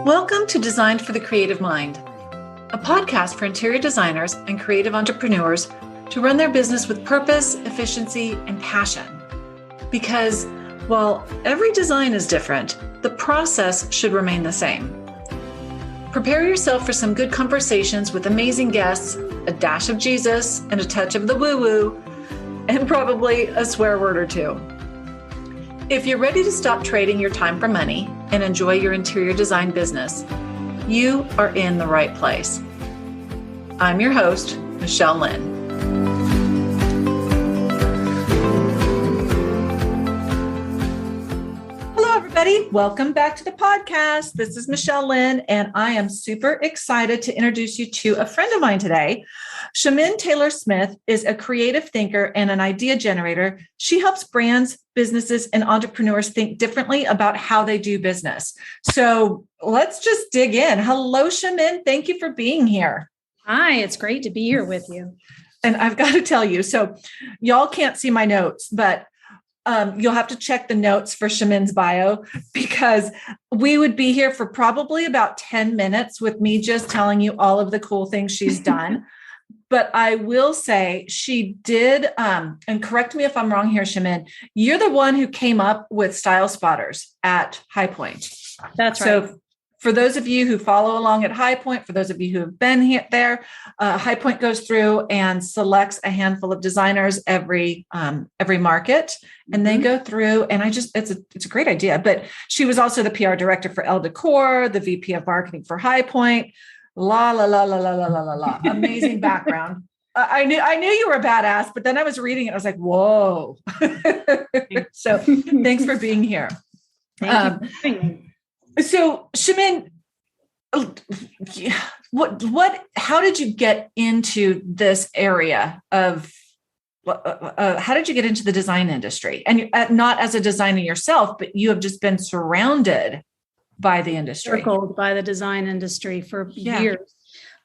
Welcome to Designed for the Creative Mind, a podcast for interior designers and creative entrepreneurs to run their business with purpose, efficiency, and passion. Because while every design is different, the process should remain the same. Prepare yourself for some good conversations with amazing guests, a dash of Jesus, and a touch of the woo-woo, and probably a swear word or two. If you're ready to stop trading your time for money and enjoy your interior design business, you are in the right place. I'm your host, Michelle Lynn. Hello, everybody. Welcome back to the podcast. This is Michelle Lynn, and I am super excited to introduce you to a friend of mine today. Cheminne Taylor-Smith is a creative thinker and an idea generator. She helps brands, businesses, and entrepreneurs think differently about how they do business. So let's just dig in. Hello, Cheminne. Thank you for being here. Hi, it's great to be here with you. And I've got to tell you, so y'all can't see my notes, but you'll have to check the notes for Cheminne's bio, because we would be here for probably about 10 minutes with me just telling you all of the cool things she's done. But I will say she did, and correct me if I'm wrong here, Cheminne, you're the one who came up with Style Spotters at High Point. That's right. So for those of you who follow along at High Point, for those of you who have been there, High Point goes through and selects a handful of designers every market, and they go through. And it's a great idea. But she was also the PR director for Elle Decor, the VP of marketing for High Point. La la la la la la la la la. Amazing background. I knew you were a badass, but then I was reading it. I was like, whoa. So thanks for being here. Thank you for having me. So Cheminne, how did you get into this area of, how did you get into the design industry? And not as a designer yourself, but you have just been surrounded by the industry. Circled by the design industry for years.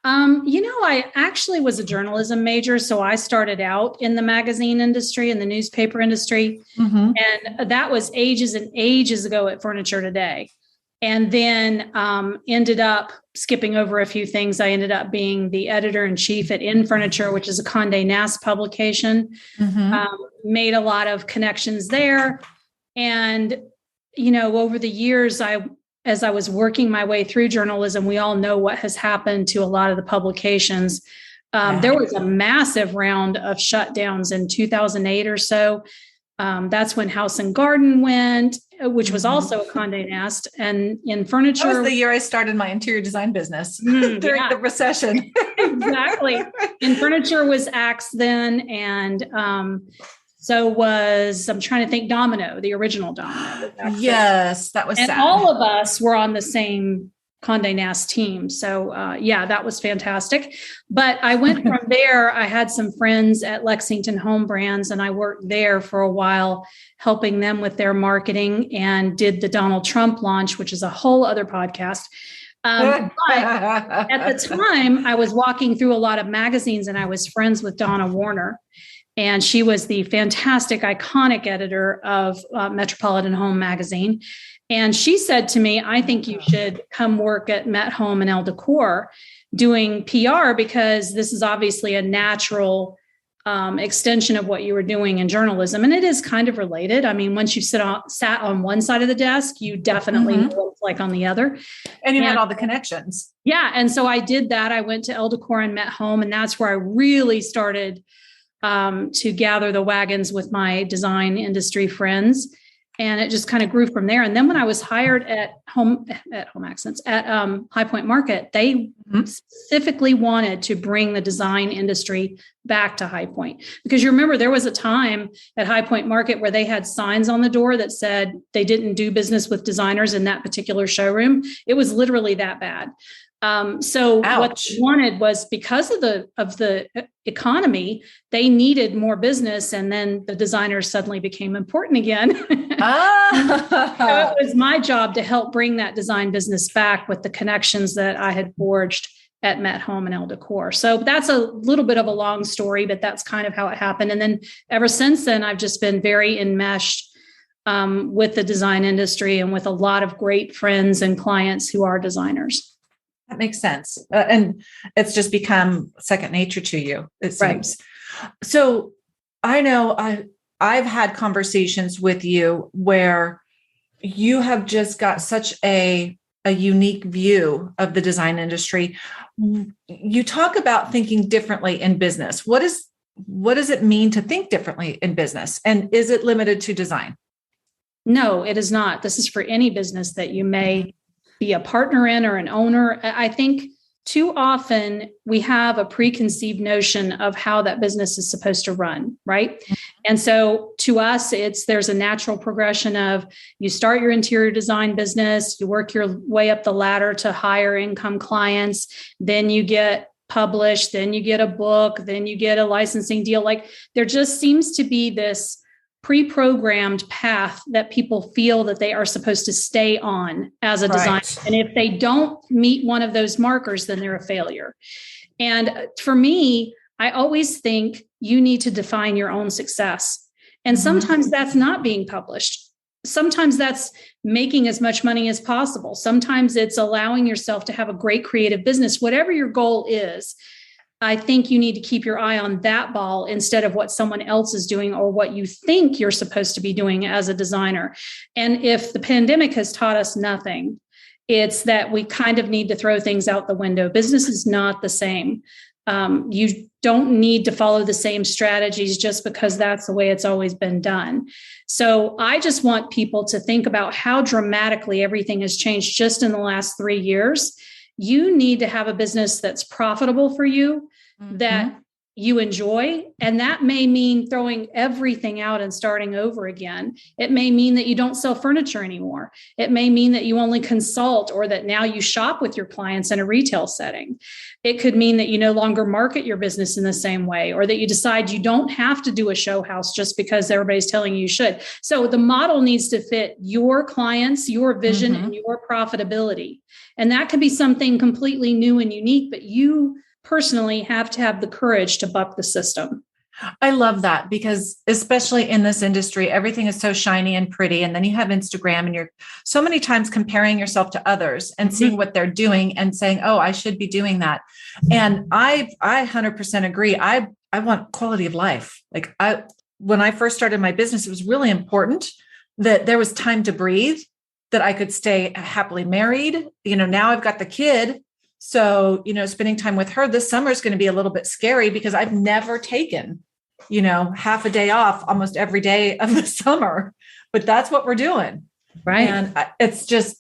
I actually was a journalism major. So I started out in the magazine industry and the newspaper industry. Mm-hmm. And that was ages and ages ago at Furniture Today. And then ended up skipping over a few things. I ended up being the editor-in-chief at In Furniture, which is a Conde Nast publication. Mm-hmm. Made a lot of connections there. And, over the years, as I was working my way through journalism, we all know what has happened to a lot of the publications. There was a massive round of shutdowns in 2008 or so. That's when House and Garden went, which was also a Conde Nast. And in Furniture... That was the year I started my interior design business during the recession. Exactly. In Furniture was Axe then. And so was, I'm trying to think, Domino, the original Domino. Yes, that was sad. And all of us were on the same Conde Nast team. So that was fantastic. But I went from there. I had some friends at Lexington Home Brands, and I worked there for a while, helping them with their marketing, and did the Donald Trump launch, which is a whole other podcast. But at the time, I was walking through a lot of magazines, and I was friends with Donna Warner. And she was the fantastic, iconic editor of Metropolitan Home Magazine. And she said to me, I think you should come work at Met Home and Elle Decor doing PR, because this is obviously a natural extension of what you were doing in journalism. And it is kind of related. I mean, once you sat on one side of the desk, you definitely know what it's like on the other. And you had all the connections. Yeah. And so I did that. I went to Elle Decor and Met Home, and that's where I really started to gather the wagons with my design industry friends. And it just kind of grew from there. And then when I was hired at Home Accents at High Point Market, they specifically wanted to bring the design industry back to High Point. Because you remember there was a time at High Point Market where they had signs on the door that said they didn't do business with designers in that particular showroom. It was literally that bad. So Ouch. What they wanted was, because of the economy, they needed more business, and then the designers suddenly became important again. So it was my job to help bring that design business back with the connections that I had forged at Met Home and Elle Decor. So that's a little bit of a long story, but that's kind of how it happened. And then ever since then, I've just been very enmeshed with the design industry and with a lot of great friends and clients who are designers. That makes sense. And it's just become second nature to you, it seems. Right. So I know I've had conversations with you where you have just got such a unique view of the design industry. You talk about thinking differently in business. What does it mean to think differently in business? And is it limited to design? No, it is not. This is for any business that you may be a partner in or an owner. I think too often we have a preconceived notion of how that business is supposed to run, right? And so to us, there's a natural progression of you start your interior design business, you work your way up the ladder to higher income clients, then you get published, then you get a book, then you get a licensing deal. Like there just seems to be this pre-programmed path that people feel that they are supposed to stay on as a designer. And if they don't meet one of those markers, then they're a failure. And for me, I always think you need to define your own success. And sometimes that's not being published. Sometimes that's making as much money as possible. Sometimes it's allowing yourself to have a great creative business. Whatever your goal is, I think you need to keep your eye on that ball instead of what someone else is doing or what you think you're supposed to be doing as a designer. And if the pandemic has taught us nothing, it's that we kind of need to throw things out the window. Business is not the same. You don't need to follow the same strategies just because that's the way it's always been done. So I just want people to think about how dramatically everything has changed just in the last 3 years. You need to have a business that's profitable for you, that you enjoy. And that may mean throwing everything out and starting over again. It may mean that you don't sell furniture anymore. It may mean that you only consult or that now you shop with your clients in a retail setting. It could mean that you no longer market your business in the same way, or that you decide you don't have to do a show house just because everybody's telling you should. So the model needs to fit your clients, your vision, and your profitability. And that could be something completely new and unique, but you personally have to have the courage to buck the system. I love that because especially in this industry, everything is so shiny and pretty. And then you have Instagram and you're so many times comparing yourself to others and seeing what they're doing and saying, oh, I should be doing that. And I 100% agree. I want quality of life. Like when I first started my business, it was really important that there was time to breathe, that I could stay happily married. Now I've got the kid. So, spending time with her this summer is going to be a little bit scary because I've never taken, half a day off almost every day of the summer, but that's what we're doing. Right. And it's just,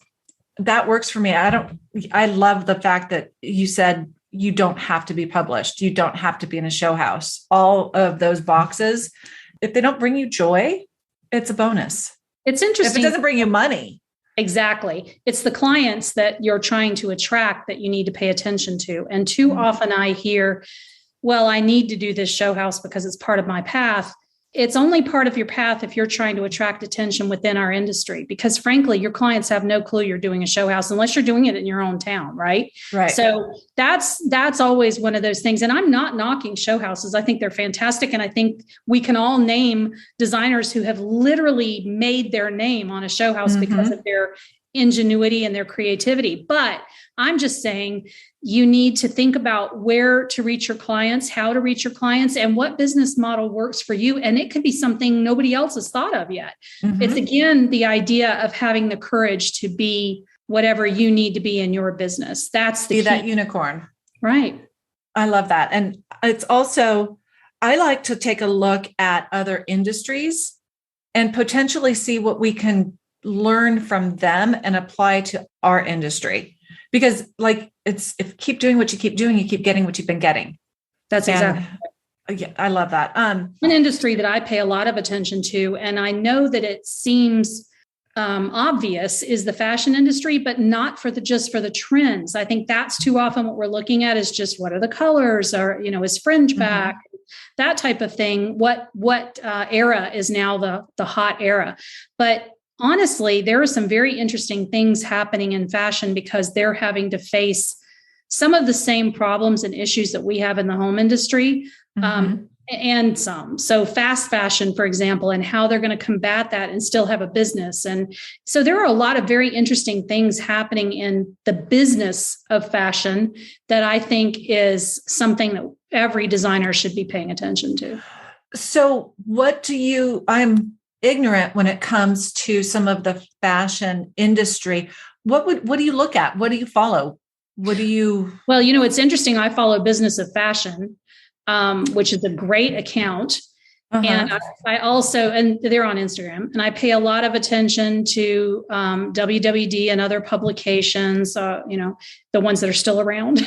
that works for me. I love the fact that you said you don't have to be published. You don't have to be in a show house. All of those boxes, if they don't bring you joy, it's a bonus. It's interesting. If it doesn't bring you money. Exactly. It's the clients that you're trying to attract that you need to pay attention to. And too often I hear, well, I need to do this show house because it's part of my path. It's only part of your path if you're trying to attract attention within our industry, because frankly, your clients have no clue you're doing a show house unless you're doing it in your own town. Right. Right. So that's always one of those things. And I'm not knocking show houses. I think they're fantastic. And I think we can all name designers who have literally made their name on a show house because of their ingenuity and their creativity. But I'm just saying you need to think about where to reach your clients, how to reach your clients, and what business model works for you. And it could be something nobody else has thought of yet. It's again, the idea of having the courage to be whatever you need to be in your business. That's the key. That unicorn. Right. I love that. And it's also, I like to take a look at other industries and potentially see what we can learn from them and apply to our industry. Because if keep doing what you keep doing, you keep getting what you've been getting. That's exactly. Yeah, I love that. An industry that I pay a lot of attention to, and I know that it seems obvious, is the fashion industry, but not just for the trends. I think that's too often what we're looking at is just what are the colors, or is fringe back, that type of thing. What era is now the hot era? But honestly, there are some very interesting things happening in fashion because they're having to face some of the same problems and issues that we have in the home industry. And some. So fast fashion, for example, and how they're going to combat that and still have a business. And so there are a lot of very interesting things happening in the business of fashion that I think is something that every designer should be paying attention to. So I'm ignorant when it comes to some of the fashion industry. What do you look at? What do you follow? Well, it's interesting. I follow Business of Fashion, which is a great account. Uh-huh. And I also, and they're on Instagram, and I pay a lot of attention to WWD and other publications, the ones that are still around.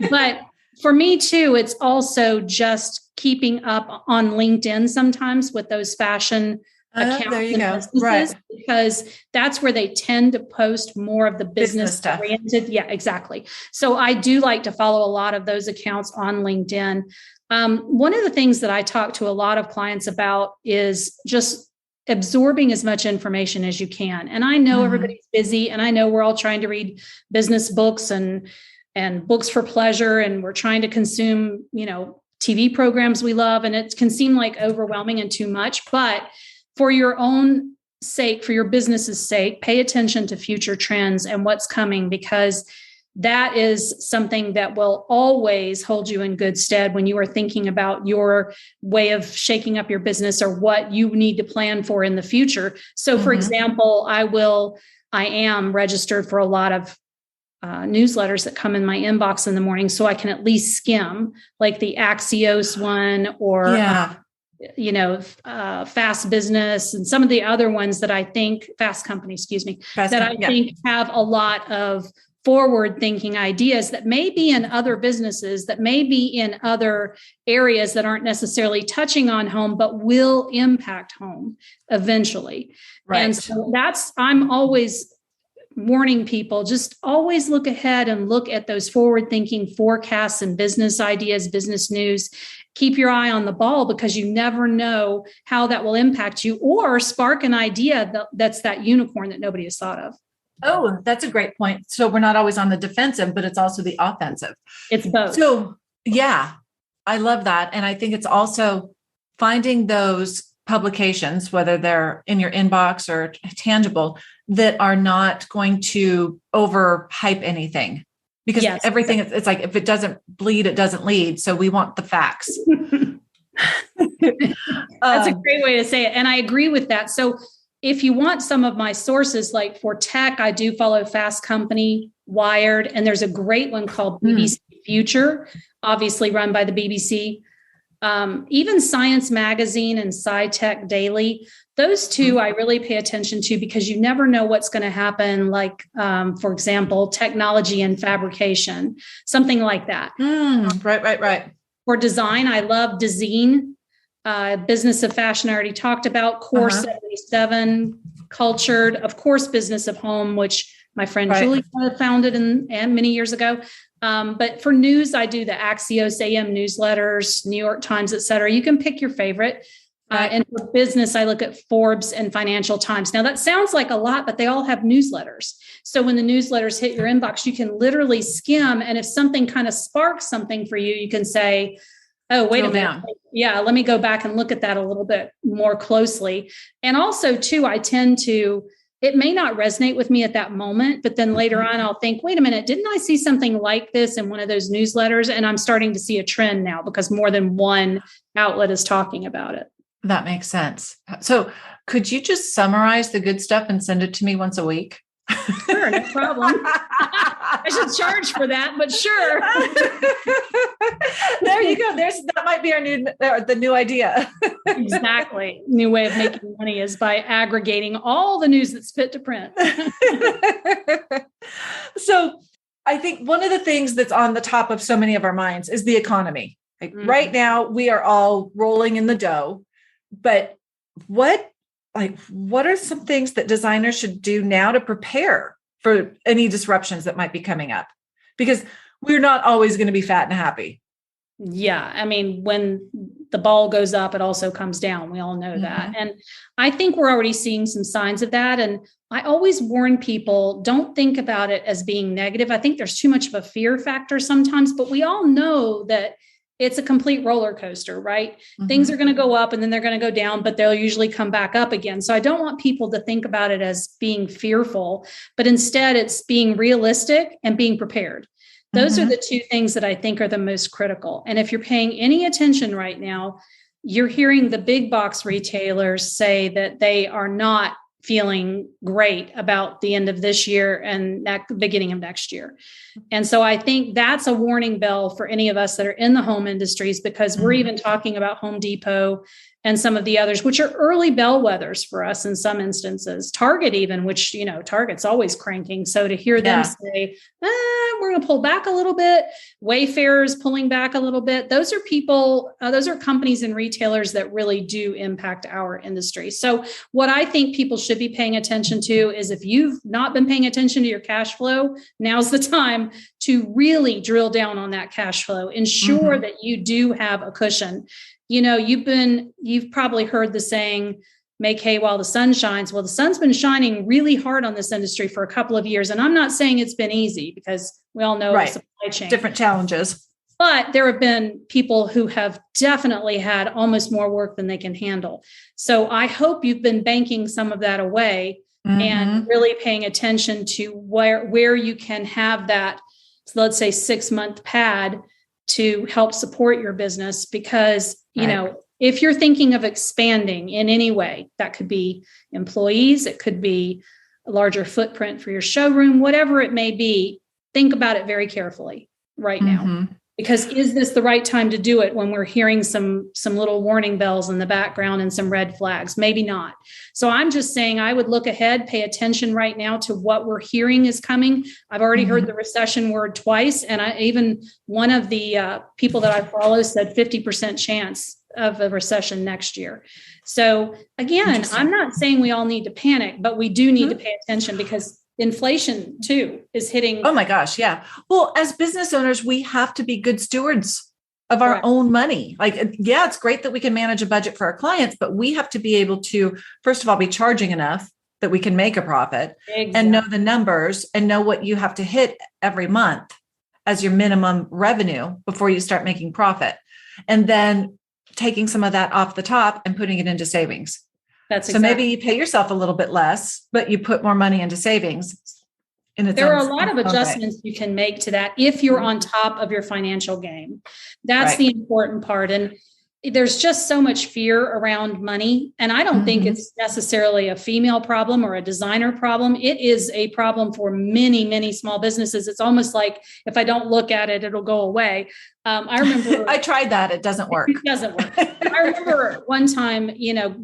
But for me too, it's also just keeping up on LinkedIn sometimes with those fashion accounts. There you go. Right. Because that's where they tend to post more of the business oriented. Yeah, exactly. So I do like to follow a lot of those accounts on LinkedIn. One of the things that I talk to a lot of clients about is just absorbing as much information as you can. And I know everybody's busy, and I know we're all trying to read business books and books for pleasure, and we're trying to consume, TV programs we love, and it can seem like overwhelming and too much. But for your own sake, for your business's sake, pay attention to future trends and what's coming, because that is something that will always hold you in good stead when you are thinking about your way of shaking up your business or what you need to plan for in the future. So, for example, I am registered for a lot of newsletters that come in my inbox in the morning, so I can at least skim, like the Axios one, or Fast Business, and some of the other ones that I think Fast Company, think have a lot of forward-thinking ideas that may be in other businesses, that may be in other areas that aren't necessarily touching on home, but will impact home eventually. Right. And so I'm always warning people, just always look ahead and look at those forward-thinking forecasts and business ideas, business news. Keep your eye on the ball, because you never know how that will impact you or spark an idea that's that unicorn that nobody has thought of. Oh, that's a great point. So we're not always on the defensive, but it's also the offensive. It's both. So yeah, I love that. And I think it's also finding those publications, whether they're in your inbox or tangible, that are not going to overhype anything, because everything, it's like, if it doesn't bleed, it doesn't lead. So we want the facts. That's a great way to say it. And I agree with that. So if you want some of my sources, like for tech, I do follow Fast Company, Wired, and there's a great one called BBC Future, obviously run by the BBC. Even Science Magazine and SciTech Daily, those two I really pay attention to, because you never know what's going to happen. Like, for example, technology and fabrication, something like that. Right. For design, I love Design. Business of Fashion, I already talked about. Core 77, Cultured, of course, Business of Home, which my friend Julie founded and many years ago. But for news, I do the Axios AM newsletters, New York Times, et cetera. You can pick your favorite. And for business, I look at Forbes and Financial Times. Now, that sounds like a lot, but they all have newsletters. So when the newsletters hit your inbox, you can literally skim. And if something kind of sparks something for you, you can say, oh, wait a minute. Yeah, let me go back and look at that a little bit more closely. And also, too, it may not resonate with me at that moment, but then later on, I'll think, wait a minute, didn't I see something like this in one of those newsletters? And I'm starting to see a trend now, because more than one outlet is talking about it. That makes sense. So could you just summarize the good stuff and send it to me once a week? Sure, no problem. I should charge for that, but sure. There you go. That might be the new idea. Exactly. New way of making money is by aggregating all the news that's fit to print. So I think one of the things that's on the top of so many of our minds is the economy. Like right now, we are all rolling in the dough, but what are some things that designers should do now to prepare for any disruptions that might be coming up? Because we're not always going to be fat and happy. Yeah. I mean, when the ball goes up, it also comes down. We all know that. And I think we're already seeing some signs of that. And I always warn people, don't think about it as being negative. I think there's too much of a fear factor sometimes, but we all know that it's a complete roller coaster, right? Things are going to go up and then they're going to go down, but they'll usually come back up again. So I don't want people to think about it as being fearful, but instead it's being realistic and being prepared. Those are the two things that I think are the most critical. And if you're paying any attention right now, you're hearing the big box retailers say that they are not feeling great about the end of this year and beginning of next year. And so I think that's a warning bell for any of us that are in the home industries, because we're even talking about Home Depot and some of the others, which are early bellwethers for us in some instances. Target even, which, Target's always cranking. So to hear them say, we're going to pull back a little bit, Wayfair is pulling back a little bit. Those are people, those are companies and retailers that really do impact our industry. So what I think people should be paying attention to is, if you've not been paying attention to your cash flow, now's the time to really drill down on that cash flow. Ensure that you do have a cushion. You've probably heard the saying, make hay while the sun shines. Well, the sun's been shining really hard on this industry for a couple of years. And I'm not saying it's been easy, because we all know the supply chain. Different challenges. But there have been people who have definitely had almost more work than they can handle. So I hope you've been banking some of that away and really paying attention to where you can have that, let's say, 6-month pad to help support your business. Because, if you're thinking of expanding in any way, that could be employees, it could be a larger footprint for your showroom, whatever it may be, think about it very carefully right now. Because is this the right time to do it when we're hearing some little warning bells in the background and some red flags? Maybe not. So I'm just saying I would look ahead, pay attention right now to what we're hearing is coming. I've already heard the recession word twice. And even one of the people that I follow said 50% chance of a recession next year. So again, I'm not saying we all need to panic, but we do need to pay attention, because inflation too is hitting. Oh my gosh. Yeah. Well, as business owners, we have to be good stewards of our own money. It's great that we can manage a budget for our clients, but we have to be able to, first of all, be charging enough that we can make a profit and know the numbers and know what you have to hit every month as your minimum revenue before you start making profit. And then taking some of that off the top and putting it into savings. So maybe you pay yourself a little bit less, but you put more money into savings. There are a lot of adjustments you can make to that if you're on top of your financial game. That's the important part. And there's just so much fear around money. And I don't think it's necessarily a female problem or a designer problem. It is a problem for many, many small businesses. It's almost like if I don't look at it, it'll go away. I remember I tried that. It doesn't work. It doesn't work. I remember one time,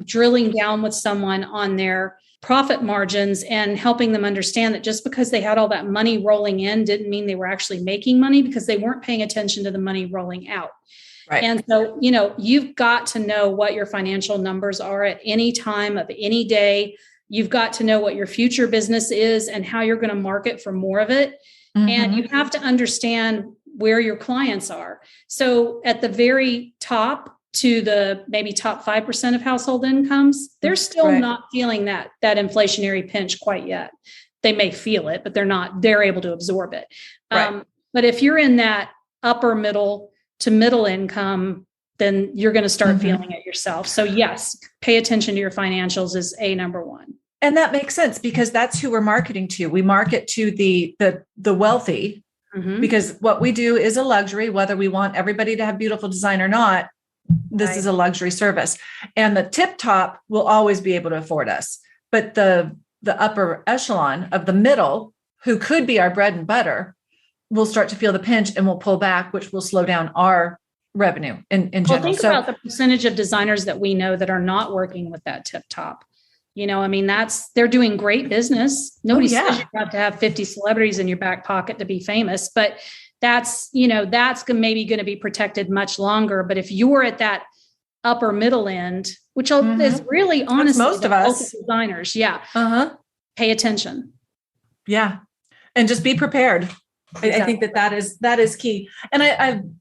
drilling down with someone on their profit margins and helping them understand that just because they had all that money rolling in didn't mean they were actually making money, because they weren't paying attention to the money rolling out. Right. And so, you've got to know what your financial numbers are at any time of any day. You've got to know what your future business is and how you're going to market for more of it. And you have to understand where your clients are. So at the very top to the maybe top 5% of household incomes, they're still not feeling that inflationary pinch quite yet. They may feel it, but they're able to absorb it. But if you're in that upper middle to middle income, then you're going to start feeling it yourself. So yes, pay attention to your financials is number one. And that makes sense, because that's who we're marketing to. We market to the wealthy, because what we do is a luxury, whether we want everybody to have beautiful design or not. This is a luxury service, and the tip top will always be able to afford us. But the upper echelon of the middle, who could be our bread and butter, will start to feel the pinch and will pull back, which will slow down our revenue in general. Think about the percentage of designers that we know that are not working with that tip top. They're doing great business. Nobody says you have to have 50 celebrities in your back pocket to be famous, but that's maybe going to be protected much longer. But if you're at that upper middle end, which is really honestly most of us designers, pay attention. Yeah. And just be prepared. Exactly. I think that is key. And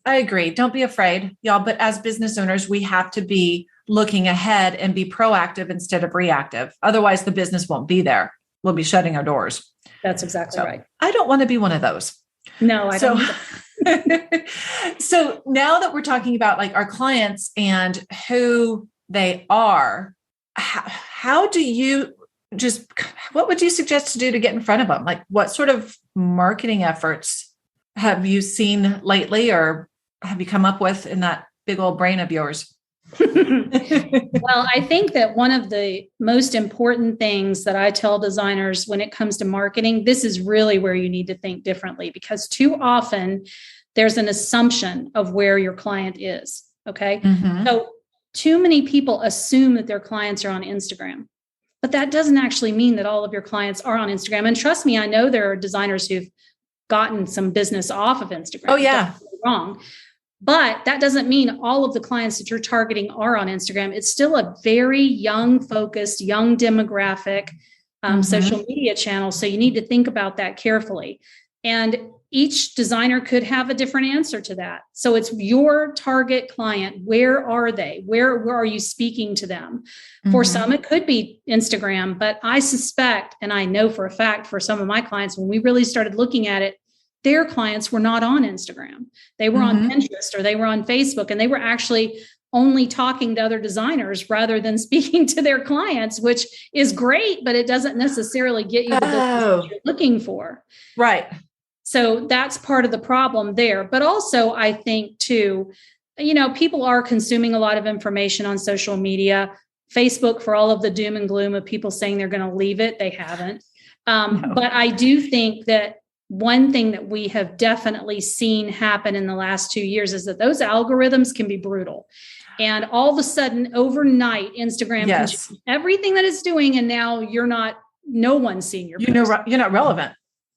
I agree. Don't be afraid, y'all. But as business owners, we have to be looking ahead and be proactive instead of reactive. Otherwise, the business won't be there. We'll be shutting our doors. That's exactly right. I don't want to be one of those. No, I don't. So now that we're talking about like our clients and who they are, how do you what would you suggest to do to get in front of them? Like what sort of marketing efforts have you seen lately or have you come up with in that big old brain of yours? Well, I think that one of the most important things that I tell designers when it comes to marketing, this is really where you need to think differently, because too often there's an assumption of where your client is. Okay. Mm-hmm. So too many people assume that their clients are on Instagram, but that doesn't actually mean that all of your clients are on Instagram. And trust me, I know there are designers who've gotten some business off of Instagram. Oh, yeah. Don't get me wrong. But that doesn't mean all of the clients that you're targeting are on Instagram. It's still a very young focused, young demographic social media channel. So you need to think about that carefully. And each designer could have a different answer to that. So it's your target client. Where are they? Where are you speaking to them? For some, it could be Instagram, but I suspect, and I know for a fact for some of my clients, when we really started looking at it, their clients were not on Instagram. They were on Pinterest or they were on Facebook, and they were actually only talking to other designers rather than speaking to their clients, which is great, but it doesn't necessarily get you the business you're looking for. Right. So that's part of the problem there. But also, I think too, people are consuming a lot of information on social media. Facebook, for all of the doom and gloom of people saying they're going to leave it, they haven't. No. But I do think that one thing that we have definitely seen happen in the last 2 years is that those algorithms can be brutal. And all of a sudden, overnight, Instagram can change everything that it's doing. And now no one's seeing your post. You're not relevant.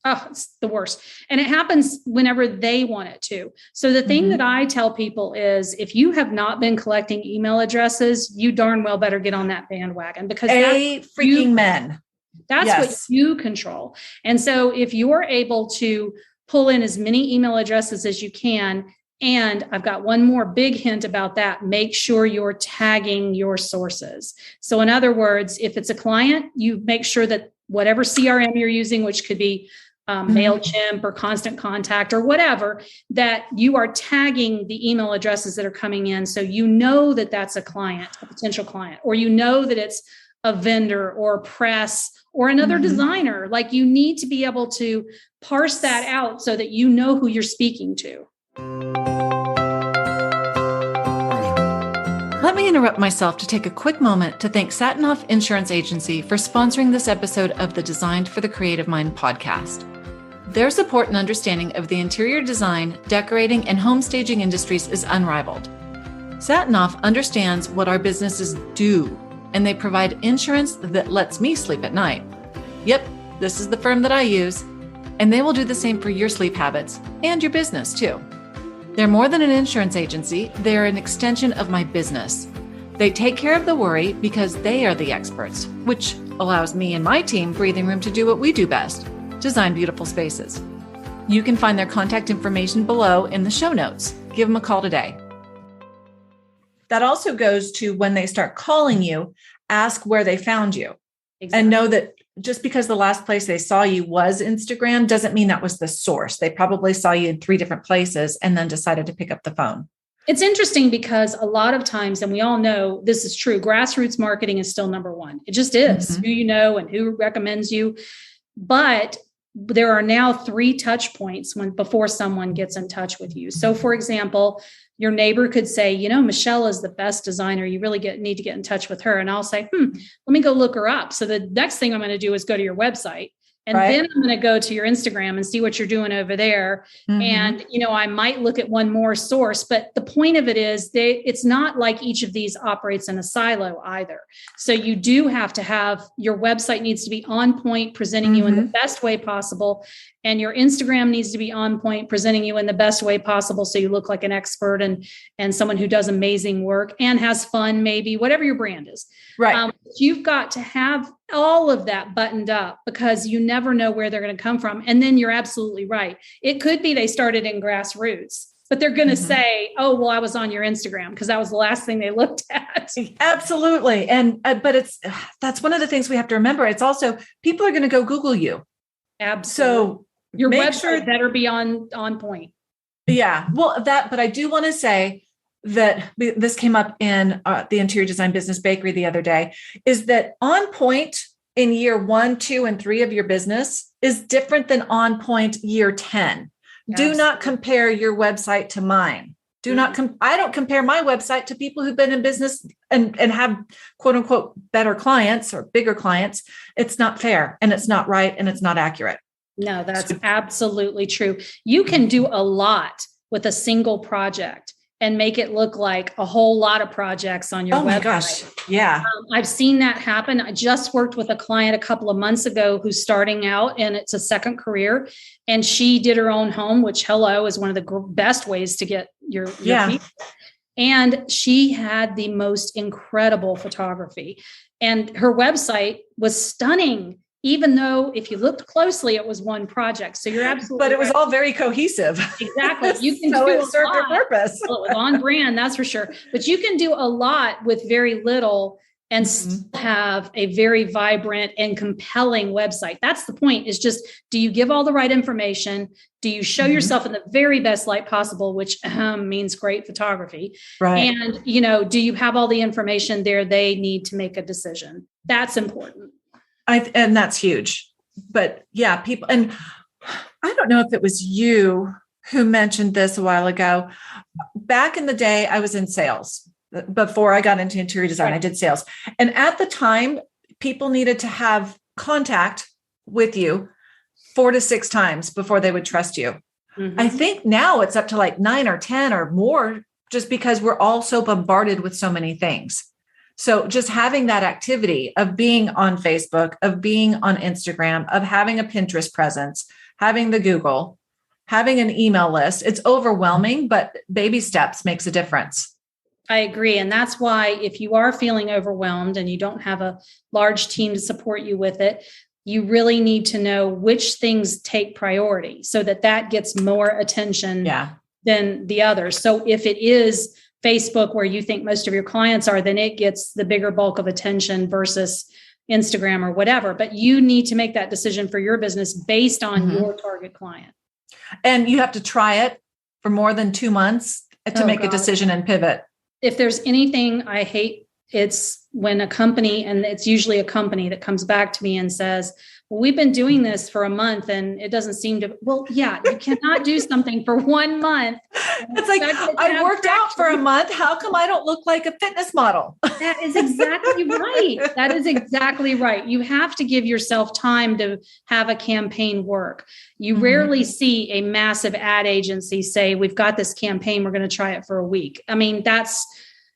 Oh, it's the worst. And it happens whenever they want it to. So the thing that I tell people is, if you have not been collecting email addresses, you darn well better get on that bandwagon, because that's what you control. And so if you're able to pull in as many email addresses as you can, and I've got one more big hint about that, make sure you're tagging your sources. So in other words, if it's a client, you make sure that whatever CRM you're using, which could be MailChimp or Constant Contact or whatever, that you are tagging the email addresses that are coming in. So you know that that's a client, a potential client, or you know that it's a vendor or press or another designer. Like, you need to be able to parse that out so that you know who you're speaking to. Let me interrupt myself to take a quick moment to thank Satinoff Insurance Agency for sponsoring this episode of the Designed for the Creative Mind podcast. Their support and understanding of the interior design, decorating, and home staging industries is unrivaled. Satinoff understands what our businesses do, and they provide insurance that lets me sleep at night. Yep, this is the firm that I use, and they will do the same for your sleep habits and your business too. They're more than an insurance agency, they're an extension of my business. They take care of the worry because they are the experts, which allows me and my team breathing room to do what we do best, design beautiful spaces. You can find their contact information below in the show notes. Give them a call today. That also goes to when they start calling you, ask where they found you. Exactly. And know that just because the last place they saw you was Instagram doesn't mean that was the source. They probably saw you in 3 different places and then decided to pick up the phone. It's interesting because a lot of times, and we all know this is true, grassroots marketing is still number one. It just is. Who you know and who recommends you. But there are now 3 touch points before someone gets in touch with you. So for example, your neighbor could say, Michelle is the best designer. You really need to get in touch with her. And I'll say, let me go look her up. So the next thing I'm going to do is go to your website. And then I'm going to go to your Instagram and see what you're doing over there. And, I might look at one more source, but the point of it is it's not like each of these operates in a silo either. So you do have to have, your website needs to be on point, presenting you in the best way possible. And your Instagram needs to be on point, presenting you in the best way possible. So you look like an expert and someone who does amazing work and has fun, maybe, whatever your brand is. Right. You've got to have all of that buttoned up, because you never know where they're going to come from. And then you're absolutely right. It could be they started in grassroots, but they're going to say, oh, well, I was on your Instagram because that was the last thing they looked at. Absolutely. And, but that's one of the things we have to remember. It's also, people are going to go Google you. Absolutely. So your website better be on point. Yeah. Well, but I do want to say that this came up in the Interior Design Business Bakery the other day, is that on point in year 1, 2, and 3 of your business is different than on point year 10. Do not compare your website to mine. Do not. I don't compare my website to people who've been in business and have quote unquote better clients or bigger clients. It's not fair, and it's not right, and it's not accurate. No, that's absolutely true. You can do a lot with a single project and make it look like a whole lot of projects on your website. Oh my gosh. Yeah. I've seen that happen. I just worked with a client a couple of months ago who's starting out, and it's a second career. And she did her own home, which is one of the best ways to get your people. And she had the most incredible photography, and her website was stunning. Even though if you looked closely, it was one project. So you're absolutely But it was all very cohesive. Exactly. You can so do it served your purpose. Well, it was on brand, that's for sure. But you can do a lot with very little and still have a very vibrant and compelling website. That's the point, is just, do you give all the right information? Do you show yourself in the very best light possible, which means great photography? Right. And, do you have all the information there they need to make a decision? That's important. And that's huge. But yeah, people, and I don't know if it was you who mentioned this a while ago. Back in the day, I was in sales. Before I got into interior design, I did sales. And at the time, people needed to have contact with you 4 to 6 times before they would trust you. I think now it's up to like 9 or 10 or more, just because we're all so bombarded with so many things. So just having that activity of being on Facebook, of being on Instagram, of having a Pinterest presence, having the Google, having an email list, it's overwhelming, but baby steps makes a difference. I agree. And that's why if you are feeling overwhelmed and you don't have a large team to support you with it, you really need to know which things take priority so that gets more attention than the others. So if it is Facebook, where you think most of your clients are, then it gets the bigger bulk of attention versus Instagram or whatever. But you need to make that decision for your business based on your target client. And you have to try it for more than 2 months to make a decision and pivot. If there's anything I hate, it's when a company, and it's usually a company that comes back to me and says, well, we've been doing this for a month and it doesn't seem to, well, yeah, you cannot do something for 1 month. It's like, I worked out for a month. How come I don't look like a fitness model? That is exactly right. That is exactly right. You have to give yourself time to have a campaign work. You rarely see a massive ad agency say, we've got this campaign, we're going to try it for a week. I mean,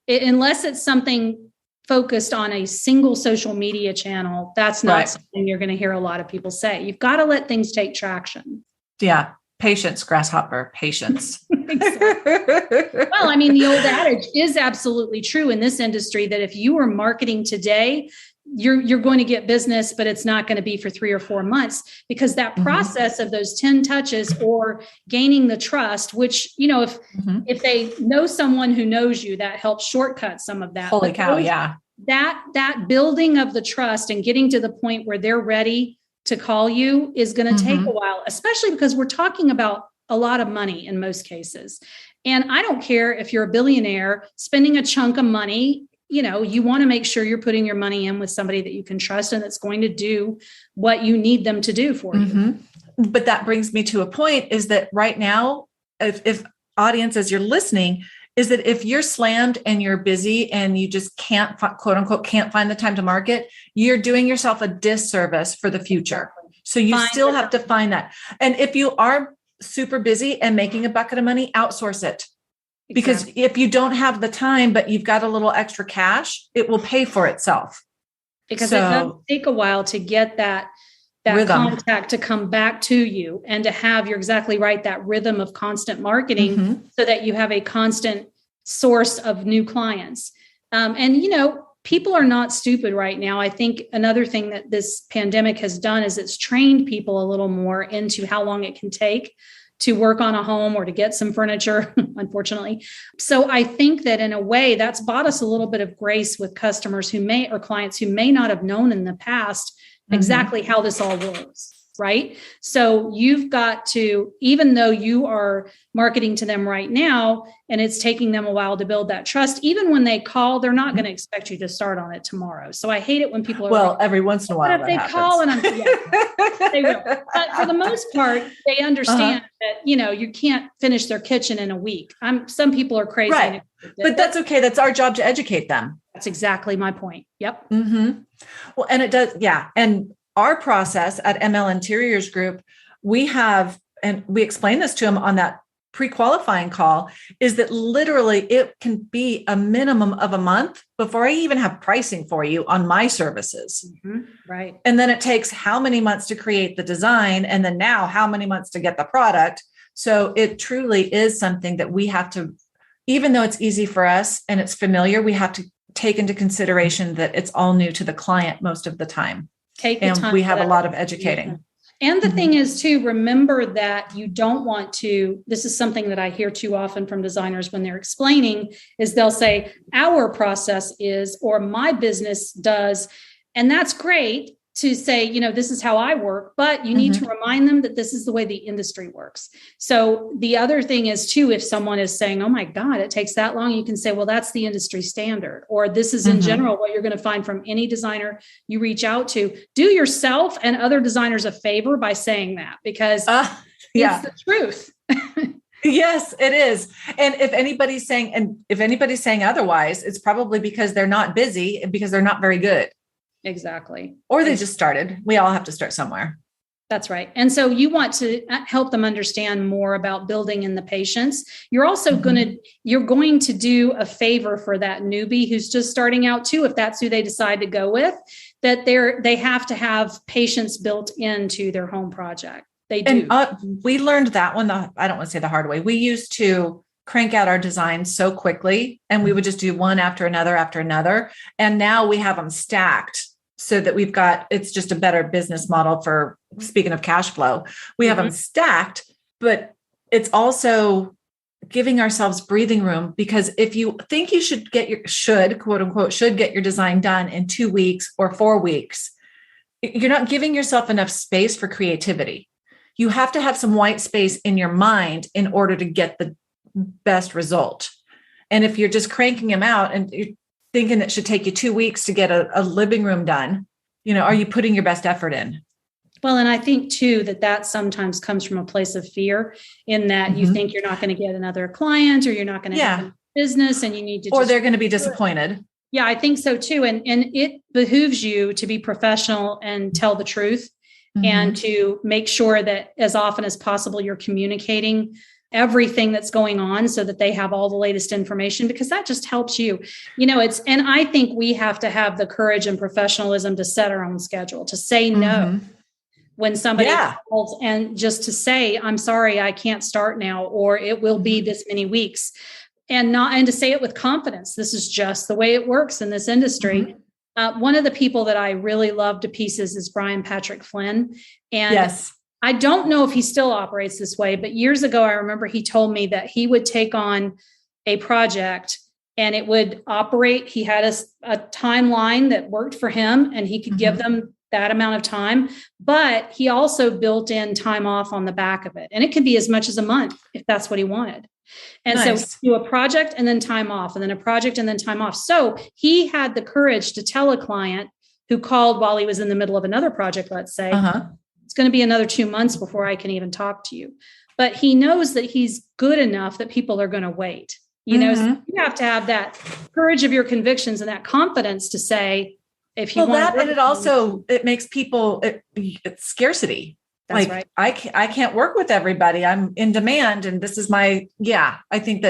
unless it's something focused on a single social media channel, that's not something you're going to hear a lot of people say. You've got to let things take traction. Yeah. Patience, grasshopper, patience. Well, I mean, the old adage is absolutely true in this industry that if you are marketing today, you're going to get business, but it's not going to be for 3 or 4 months, because that process of those 10 touches or gaining the trust, which, if they know someone who knows you, that helps shortcut some of that. Holy cow. Yeah. That building of the trust and getting to the point where they're ready to call you is going to take a while, especially because we're talking about a lot of money in most cases. And I don't care if you're a billionaire spending a chunk of money. You want to make sure you're putting your money in with somebody that you can trust and that's going to do what you need them to do for you. But that brings me to a point, is that right now, if audience, as you're listening, is that if you're slammed and you're busy and you just can't, quote unquote, can't find the time to market, you're doing yourself a disservice for the future. So you still have to find that. And if you are super busy and making a bucket of money, outsource it. Because if you don't have the time, but you've got a little extra cash, it will pay for itself. Because it does take a while to get that contact to come back to you and to have, you're exactly right, that rhythm of constant marketing so that you have a constant source of new clients. People are not stupid right now. I think another thing that this pandemic has done is it's trained people a little more into how long it can take to work on a home or to get some furniture, unfortunately. So I think that in a way that's bought us a little bit of grace with customers or clients who may not have known in the past exactly how this all works. right? So you've got to, even though you are marketing to them right now, and it's taking them a while to build that trust, even when they call, they're not going to expect you to start on it tomorrow. So I hate it when people are well, every once in a while, what if they call and they will. But for the most part, they understand that, you can't finish their kitchen in a week. Some people are crazy. Right. But that's okay. That's our job to educate them. That's exactly my point. Yep. Mm-hmm. Well, and it does. Yeah. And our process at ML Interiors Group, we have, and we explain this to them on that pre-qualifying call, is that literally it can be a minimum of a month before I even have pricing for you on my services. Mm-hmm. Right. And then it takes how many months to create the design, and then now how many months to get the product. So it truly is something that we have to, even though it's easy for us and it's familiar, we have to take into consideration that it's all new to the client most of the time. And we have a lot of educating. And the thing is too, remember that you don't want to, this is something that I hear too often from designers when they're explaining, is they'll say, our process is, or my business does. And that's great to say, this is how I work, but you need to remind them that this is the way the industry works. So the other thing is too, if someone is saying, oh my God, it takes that long, you can say, well, that's the industry standard, or this is in general what you're going to find from any designer you reach out to. Do yourself and other designers a favor by saying that, because it's the truth. Yes, it is. And if anybody's saying otherwise, it's probably because they're not busy and because they're not very good. Exactly. Or they just started. We all have to start somewhere. That's right. And so you want to help them understand more about building in the patience. You're also going to do a favor for that newbie who's just starting out too, if that's who they decide to go with, that they have to have patience built into their home project. They do. And we learned that one, I don't want to say the hard way. We used to crank out our designs so quickly, and we would just do one after another. And now we have them stacked so that it's just a better business model for, speaking of cash flow, we have them stacked, but it's also giving ourselves breathing room, because if you think you should get your design done in 2 weeks or 4 weeks, you're not giving yourself enough space for creativity. You have to have some white space in your mind in order to get the best result. And if you're just cranking them out and you're thinking it should take you 2 weeks to get a living room done, are you putting your best effort in? Well, and I think too, that sometimes comes from a place of fear, in that you think you're not going to get another client, or you're not going to have a business, and you need to, or they're going to be disappointed. Yeah, I think so too. And it behooves you to be professional and tell the truth, and to make sure that as often as possible, you're communicating everything that's going on so that they have all the latest information, because that just helps you. And I think we have to have the courage and professionalism to set our own schedule, to say no when somebody calls, and just to say, I'm sorry, I can't start now, or it will be this many weeks, and to say it with confidence. This is just the way it works in this industry. One of the people that I really love to pieces is Brian Patrick Flynn. And I don't know if he still operates this way, but years ago, I remember he told me that he would take on a project and it would operate. He had a timeline that worked for him, and he could give them that amount of time, but he also built in time off on the back of it. And it could be as much as a month if that's what he wanted. And so do a project and then time off, and then a project and then time off. So he had the courage to tell a client who called while he was in the middle of another project, let's say, it's going to be another 2 months before I can even talk to you. But he knows that he's good enough that people are going to wait. So you have to have that courage of your convictions and that confidence to say, if you want that, and it makes people, it's scarcity. That's like, right. I can't work with everybody. I'm in demand. And this is I think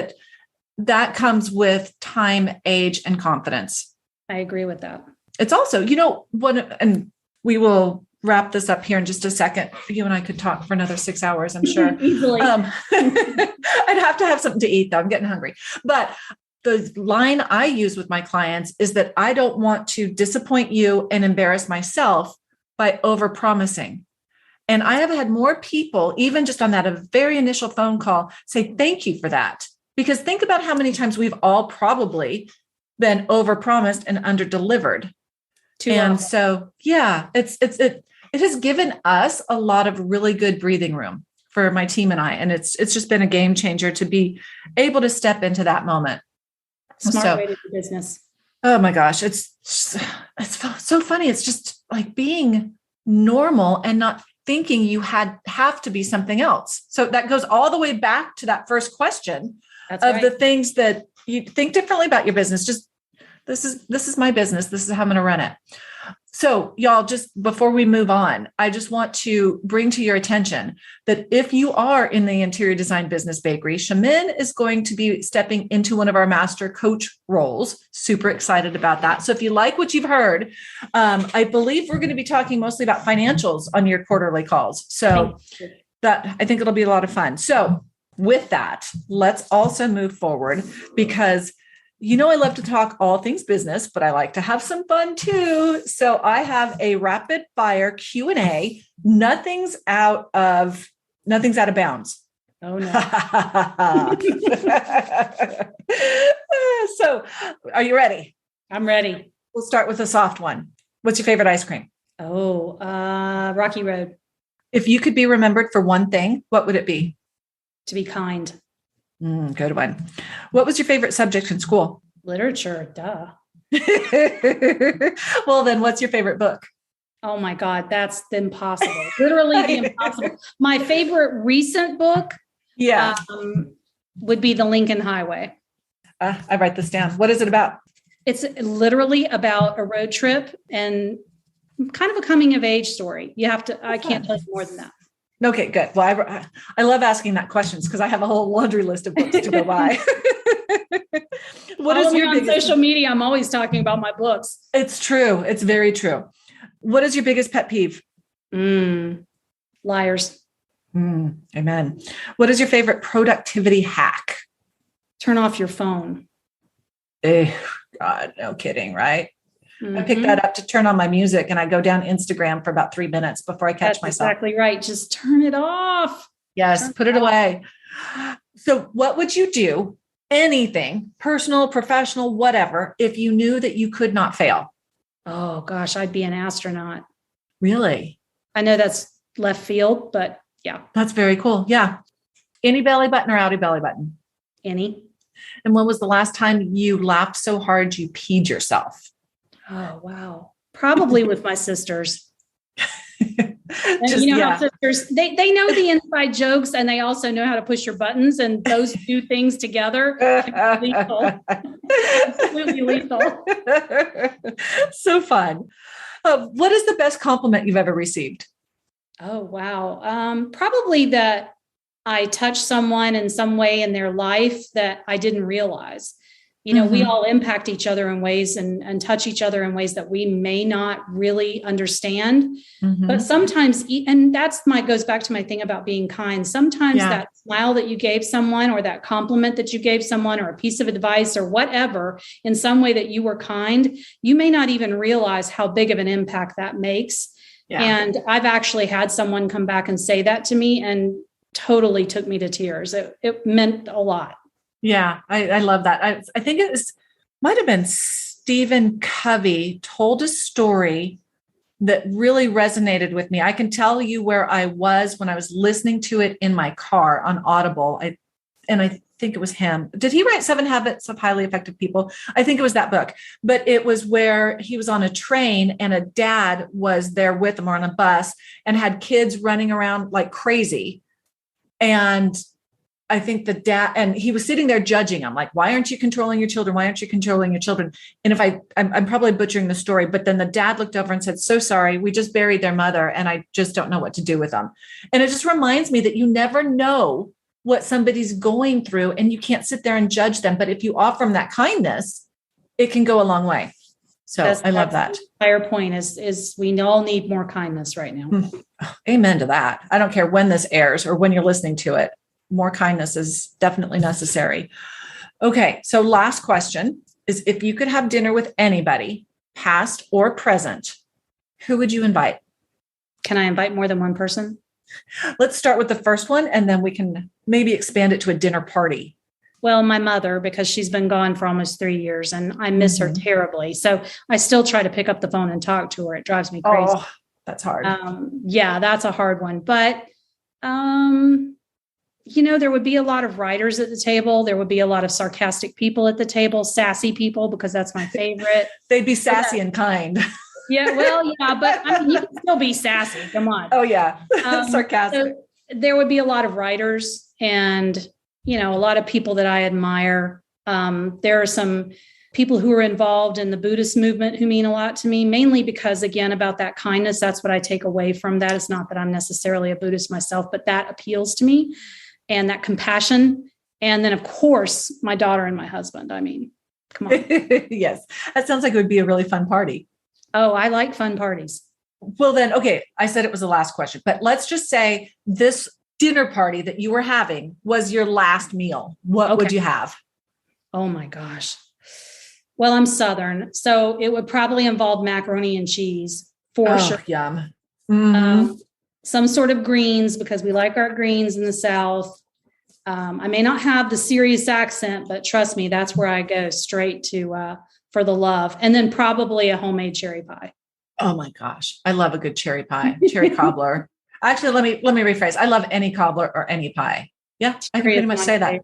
that comes with time, age, and confidence. I agree with that. It's also, and we will wrap this up here in just a second. You and I could talk for another 6 hours, I'm sure. Easily. I'd have to have something to eat though. I'm getting hungry. But the line I use with my clients is that I don't want to disappoint you and embarrass myself by overpromising. And I have had more people, even just on that very initial phone call, say, thank you for that. Because think about how many times we've all probably been overpromised and underdelivered. So, it has given us a lot of really good breathing room for my team and I. And it's just been a game changer to be able to step into that moment. Smart way to do business. Oh my gosh. It's so funny. It's just like being normal and not thinking you have to be something else. So that goes all the way back to that first question the things that you think differently about your business. Just this is my business. This is how I'm going to run it. So y'all, just before we move on, I just want to bring to your attention that if you are in the interior design business bakery, Cheminne is going to be stepping into one of our master coach roles. Super excited about that. So if you like what you've heard, I believe we're going to be talking mostly about financials on your quarterly calls. So that I think it'll be a lot of fun. So with that, let's also move forward because I love to talk all things business, but I like to have some fun too. So I have a rapid fire Q&A. Nothing's out of bounds. Oh no. So are you ready? I'm ready. We'll start with a soft one. What's your favorite ice cream? Oh, Rocky Road. If you could be remembered for one thing, what would it be? To be kind. Good one. What was your favorite subject in school? Literature, duh. Well, then what's your favorite book? Oh my God, that's impossible. Literally the impossible. My favorite recent book would be The Lincoln Highway. I write this down. What is it about? It's literally about a road trip and kind of a coming of age story. I can't tell you more than that. Okay, good. Well, I love asking that questions because I have a whole laundry list of books to go by. What is your on social media? I'm always talking about my books. It's true. It's very true. What is your biggest pet peeve? Liars. Amen. What is your favorite productivity hack? Turn off your phone. God, no kidding, right? I pick that up to turn on my music and I go down Instagram for about 3 minutes before I catch myself. Exactly right. Just turn it off. Yes, put it away. So what would you do? Anything, personal, professional, whatever, if you knew that you could not fail? Oh gosh, I'd be an astronaut. Really? I know that's left field, but yeah. That's very cool. Yeah. Any belly button or outy belly button? Any. And when was the last time you laughed so hard you peed yourself? Oh, wow. Probably with my sisters. How sisters, they know the inside jokes and they also know how to push your buttons, and those two things together can be lethal. Absolutely lethal. So fun. What is the best compliment you've ever received? Oh, wow. Probably that I touched someone in some way in their life that I didn't realize. We all impact each other in ways and touch each other in ways that we may not really understand. But sometimes, and goes back to my thing about being kind. Sometimes that smile that you gave someone or that compliment that you gave someone or a piece of advice or whatever, in some way that you were kind, you may not even realize how big of an impact that makes. Yeah. And I've actually had someone come back and say that to me and totally took me to tears. It meant a lot. Yeah, I love that. I think might have been Stephen Covey told a story that really resonated with me. I can tell you where I was when I was listening to it in my car on Audible. I think it was him. Did he write 7 Habits of Highly Effective People? I think it was that book. But it was where he was on a train and a dad was there with him or on a bus and had kids running around like crazy. And I think the dad, and he was sitting there judging them, like, why aren't you controlling your children? Why aren't you controlling your children? And I'm probably butchering the story, but then the dad looked over and said, so sorry, we just buried their mother and I just don't know what to do with them. And it just reminds me that you never know what somebody's going through and you can't sit there and judge them. But if you offer them that kindness, it can go a long way. So I love that. The entire point is we all need more kindness right now. Amen to that. I don't care when this airs or when you're listening to it. More kindness is definitely necessary. Okay. So last question is, if you could have dinner with anybody, past or present, who would you invite? Can I invite more than one person? Let's start with the first one, and then we can maybe expand it to a dinner party. Well, my mother, because she's been gone for almost 3 years and I miss her terribly. So I still try to pick up the phone and talk to her. It drives me crazy. Oh, That's hard. Yeah, that's a hard one. But, there would be a lot of writers at the table. There would be a lot of sarcastic people at the table, sassy people, because that's my favorite. They'd be sassy and kind. Yeah, well, yeah, but I mean, you can still be sassy. Come on. Oh, yeah. Sarcastic. So there would be a lot of writers and, a lot of people that I admire. There are some people who are involved in the Buddhist movement who mean a lot to me, mainly because, again, about that kindness. That's what I take away from that. It's not that I'm necessarily a Buddhist myself, but that appeals to me, and that compassion. And then, of course, my daughter and my husband. I mean, come on. Yes. That sounds like it would be a really fun party. Oh, I like fun parties. Well, then, okay, I said it was the last question, but let's just say this dinner party that you were having was your last meal. What would you have? Oh my gosh. Well, I'm Southern, so it would probably involve macaroni and cheese for sure. Yum. Mm-hmm. Some sort of greens, because we like our greens in the South. I may not have the serious accent, but trust me, that's where I go straight to for the love. And then probably a homemade cherry pie. Oh my gosh. I love a good cherry pie, cherry cobbler. Actually, let me rephrase. I love any cobbler or any pie. Yeah, I can pretty much say that.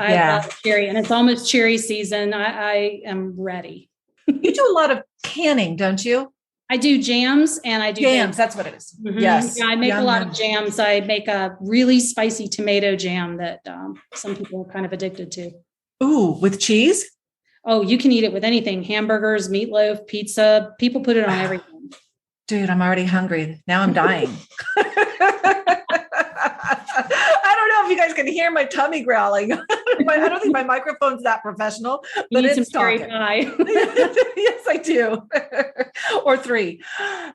I love cherry, and it's almost cherry season. I am ready. You do a lot of canning, don't you? I do jams and I do jams. That's what it is. Mm-hmm. Yes. Yeah, I make a lot of jams. I make a really spicy tomato jam that some people are kind of addicted to. Ooh, with cheese? Oh, you can eat it with anything. Hamburgers, meatloaf, pizza. People put it on everything. Dude, I'm already hungry. Now I'm dying. I don't know if you guys can hear my tummy growling. I don't think my microphone's that professional, but it's talking. Yes, I do. Or 3.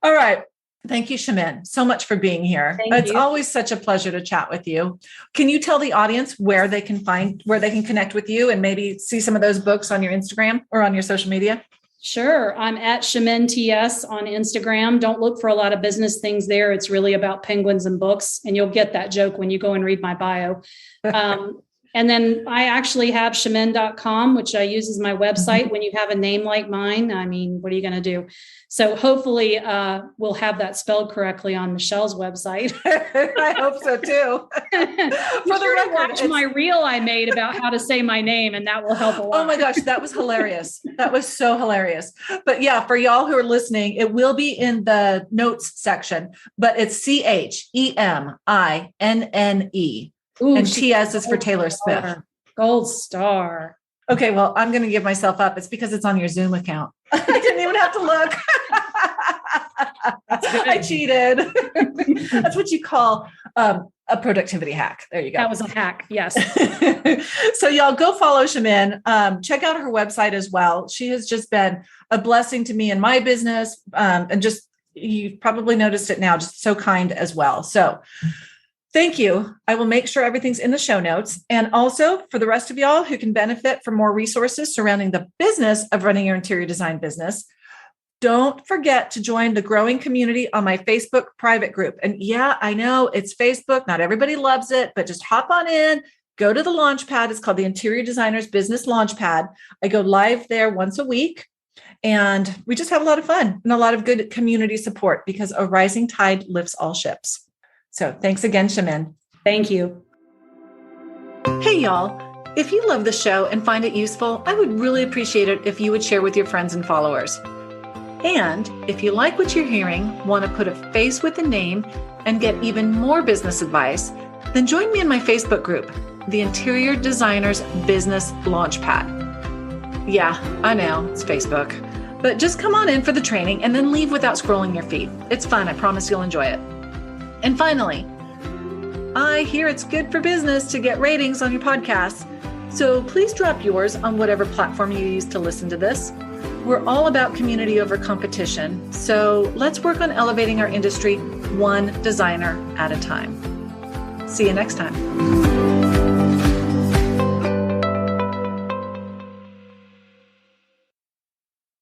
All right. Thank you, Cheminne, so much for being here. It's always such a pleasure to chat with you. Can you tell the audience where they can connect with you and maybe see some of those books on your Instagram or on your social media? Sure. I'm at Cheminne TS on Instagram. Don't look for a lot of business things there. It's really about penguins and books. And you'll get that joke when you go and read my bio. And then I actually have Cheminne.com, which I use as my website. When you have a name like mine, I mean, what are you going to do? So hopefully we'll have that spelled correctly on Michelle's website. I hope so too. For the record, watch my reel I made about how to say my name, and that will help a lot. Oh my gosh, that was hilarious. That was so hilarious. But yeah, for y'all who are listening, it will be in the notes section, but it's Chemine. Ooh, and TS is for Taylor-Smith. Gold star. Okay, well, I'm going to give myself up. It's because it's on your Zoom account. I didn't even have to look. I cheated. That's what you call a productivity hack. There you go. That was a hack. Yes. So y'all go follow Cheminne. Check out her website as well. She has just been a blessing to me in my business. And just, you've probably noticed it now, just so kind as well. So thank you. I will make sure everything's in the show notes. And also for the rest of y'all who can benefit from more resources surrounding the business of running your interior design business, don't forget to join the growing community on my Facebook private group. And yeah, I know it's Facebook. Not everybody loves it, but just hop on in, go to the Launchpad. It's called the Interior Designers Business Launchpad. I go live there once a week. And we just have a lot of fun and a lot of good community support because a rising tide lifts all ships. So thanks again, Cheminne. Thank you. Hey, y'all. If you love the show and find it useful, I would really appreciate it if you would share with your friends and followers. And if you like what you're hearing, want to put a face with a name, and get even more business advice, then join me in my Facebook group, the Interior Designers Business Launchpad. Yeah, I know, it's Facebook. But just come on in for the training and then leave without scrolling your feed. It's fun. I promise you'll enjoy it. And finally, I hear it's good for business to get ratings on your podcasts. So please drop yours on whatever platform you use to listen to this. We're all about community over competition. So let's work on elevating our industry one designer at a time. See you next time.